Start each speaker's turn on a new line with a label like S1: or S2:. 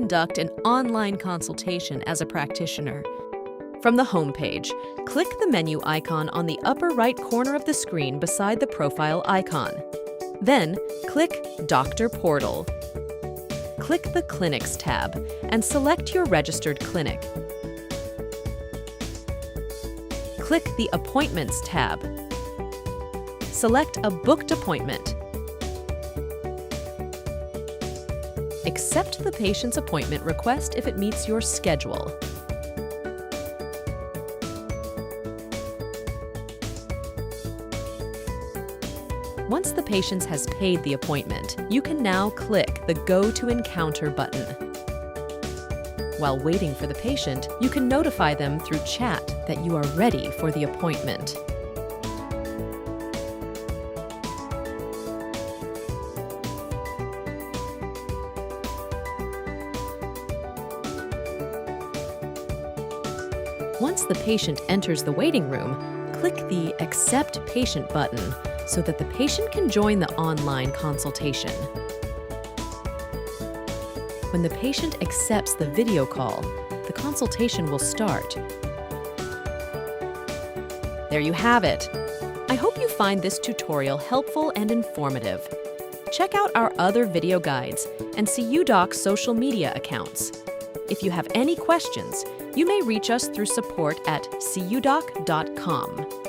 S1: conduct an online consultation as a practitioner. From the homepage, click the menu icon on the upper right corner of the screen beside the profile icon. Then, click Doctor Portal. Click the Clinics tab and select your registered clinic. Click the Appointments tab. Select a booked appointment. Accept the patient's appointment request if it meets your schedule. Once the patient has paid the appointment, you can now click the Go to Encounter button. While waiting for the patient, you can notify them through chat that you are ready for the appointment. Once the patient enters the waiting room, click the Accept Patient button so that the patient can join the online consultation. When the patient accepts the video call, the consultation will start. There you have it. I hope you find this tutorial helpful and informative. Check out our other video guides and SeeYouDoc social media accounts. If you have any questions, you may reach us through support at SeeYouDoc.com.